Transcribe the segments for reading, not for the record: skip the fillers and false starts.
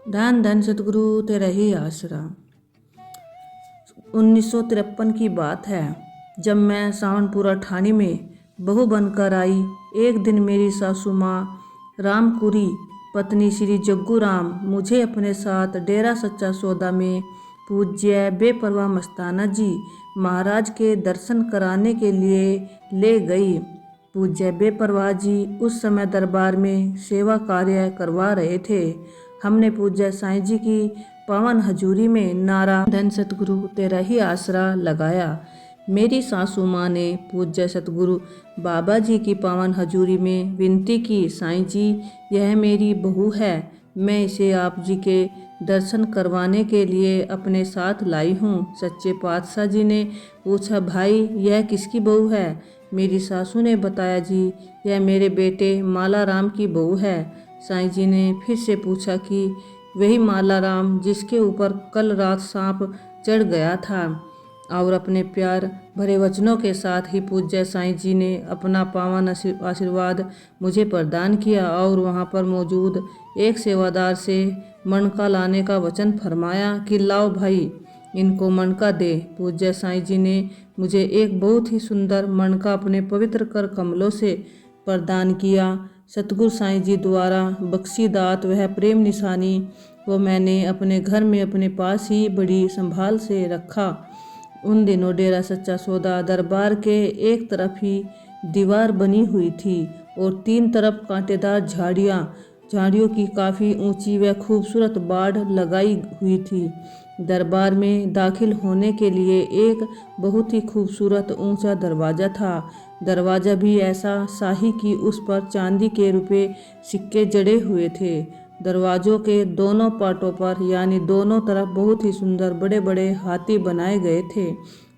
धन धन सतगुरु तेरा ही आसरा। 1953 की बात है, जब मैं सावनपुरा ठाणी में बहू बनकर आई। एक दिन मेरी सासू माँ रामकुरी पत्नी श्री जग्गू राम मुझे अपने साथ डेरा सच्चा सौदा में पूज्य बेपरवाह मस्ताना जी महाराज के दर्शन कराने के लिए ले गई। पूज्य बेपरवाह जी उस समय दरबार में सेवा कार्य करवा रहे थे। हमने पूज्य साईं जी की पावन हजूरी में नारा धन सतगुरु तेरा ही आसरा लगाया। मेरी सासू माँ ने पूज्य सतगुरु बाबा जी की पावन हजूरी में विनती की, साईं जी यह मेरी बहू है, मैं इसे आप जी के दर्शन करवाने के लिए अपने साथ लाई हूँ। सच्चे पातशाह जी ने पूछा, भाई यह किसकी बहू है? मेरी सासू ने बताया, जी यह मेरे बेटे माला राम की बहू है। साईं जी ने फिर से पूछा कि वही माला राम जिसके ऊपर कल रात सांप चढ़ गया था। और अपने प्यार भरे वचनों के साथ ही पूज्य साईं जी ने अपना पावन आशीर्वाद मुझे प्रदान किया और वहाँ पर मौजूद एक सेवादार से मणका लाने का वचन फरमाया कि लाओ भाई इनको मणका दे। पूज्य साईं जी ने मुझे एक बहुत ही सुंदर मणका अपने पवित्र कर कमलों से प्रदान किया। सतगुरु साईं जी द्वारा बख्शी दात वह प्रेम निशानी वो मैंने अपने घर में अपने पास ही बड़ी संभाल से रखा। उन दिनों डेरा सच्चा सौदा दरबार के एक तरफ ही दीवार बनी हुई थी और तीन तरफ कांटेदार झाड़ियों की काफ़ी ऊंची व खूबसूरत बाड़ लगाई हुई थी। दरबार में दाखिल होने के लिए एक बहुत ही खूबसूरत ऊंचा दरवाज़ा था। दरवाज़ा भी ऐसा शाही कि उस पर चांदी के रुपए सिक्के जड़े हुए थे। दरवाज़ों के दोनों पाटों पर यानी दोनों तरफ बहुत ही सुंदर बड़े बड़े हाथी बनाए गए थे।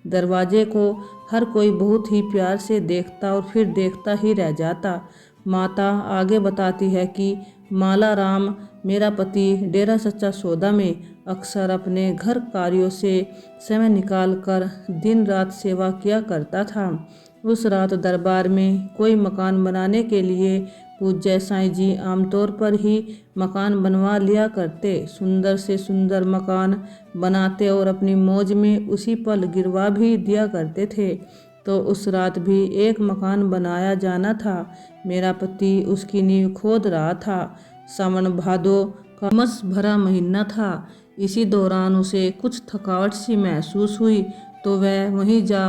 दरवाजे को हर कोई बहुत ही प्यार से देखता और फिर देखता ही रह जाता। माता आगे बताती है कि माला राम मेरा पति डेरा सच्चा सौदा में अक्सर अपने घर कार्यों से समय निकाल कर दिन रात सेवा किया करता था। उस रात दरबार में कोई मकान बनाने के लिए पूज्य साईं जी आमतौर पर ही मकान बनवा लिया करते। सुंदर से सुंदर मकान बनाते और अपनी मौज में उसी पर गिरवा भी दिया करते थे। तो उस रात भी एक मकान बनाया जाना था। मेरा पति उसकी नींव खोद रहा था। सावन भादो का उमस भरा महीना था। इसी दौरान उसे कुछ थकावट सी महसूस हुई तो वह वहीं जा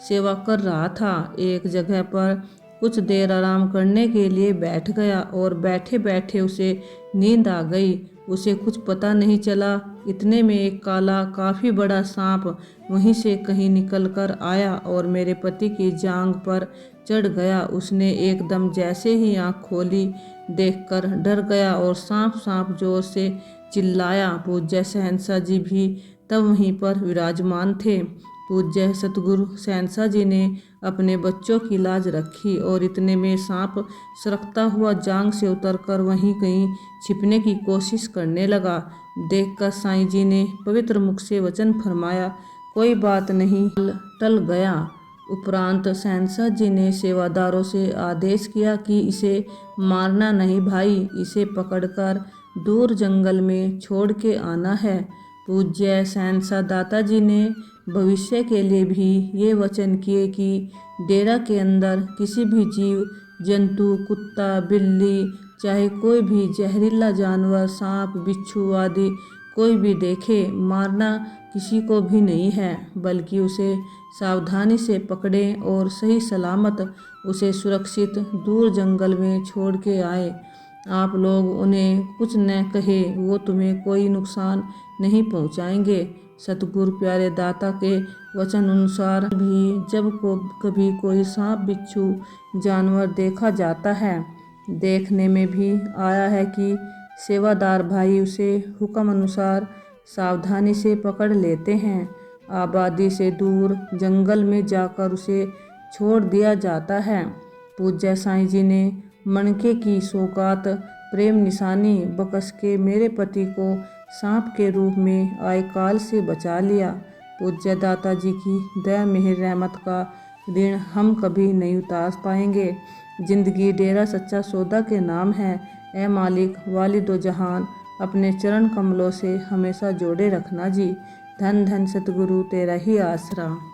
सेवा कर रहा था। एक जगह पर कुछ देर आराम करने के लिए बैठ गया और बैठे बैठे उसे नींद आ गई। उसे कुछ पता नहीं चला। इतने में एक काला काफ़ी बड़ा सांप वहीं से कहीं निकल कर आया और मेरे पति की जांघ पर चढ़ गया। उसने एकदम जैसे ही आँख खोली देखकर डर गया और सांप सांप जोर से चिल्लाया। पूज्य शहंशाह जी भी तब वहीं पर विराजमान थे। पूज्य सतगुरु शहंशाह जी ने अपने बच्चों की लाज रखी और इतने में सांप सरकता हुआ जांग से उतरकर वहीं कहीं छिपने की कोशिश करने लगा। देखकर साईं जी ने पवित्र मुख से वचन फरमाया, कोई बात नहीं, टल गया। उपरांत शहंशाह जी ने सेवादारों से आदेश किया कि इसे मारना नहीं भाई, इसे पकड़कर दूर जंगल में छोड़ के आना है। पूज्य शहंशाह दाता जी ने भविष्य के लिए भी ये वचन किए कि डेरा के अंदर किसी भी जीव जंतु, कुत्ता, बिल्ली, चाहे कोई भी जहरीला जानवर, सांप, बिच्छू आदि कोई भी देखे, मारना किसी को भी नहीं है, बल्कि उसे सावधानी से पकड़ें और सही सलामत उसे सुरक्षित दूर जंगल में छोड़ के आए। आप लोग उन्हें कुछ न कहे, वो तुम्हें कोई नुकसान नहीं पहुंचाएंगे। सतगुरु प्यारे दाता के वचन अनुसार भी जब कभी कोई सांप, बिच्छू जानवर देखा जाता है, देखने में भी आया है कि सेवादार भाई उसे हुक्म अनुसार सावधानी से पकड़ लेते हैं। आबादी से दूर जंगल में जाकर उसे छोड़ दिया जाता है। पूज्य साईं जी ने मणके की सौगात प्रेम निशानी बख्श के मेरे पति को सांप के रूप में आए काल से बचा लिया। पूज्य दाता जी की दया मेहर रहमत का ऋण हम कभी नहीं उतार पाएंगे। जिंदगी डेरा सच्चा सौदा के नाम है। ए मालिक वालिदो जहान, अपने चरण कमलों से हमेशा जोड़े रखना जी। धन धन सतगुरु तेरा ही आसरा।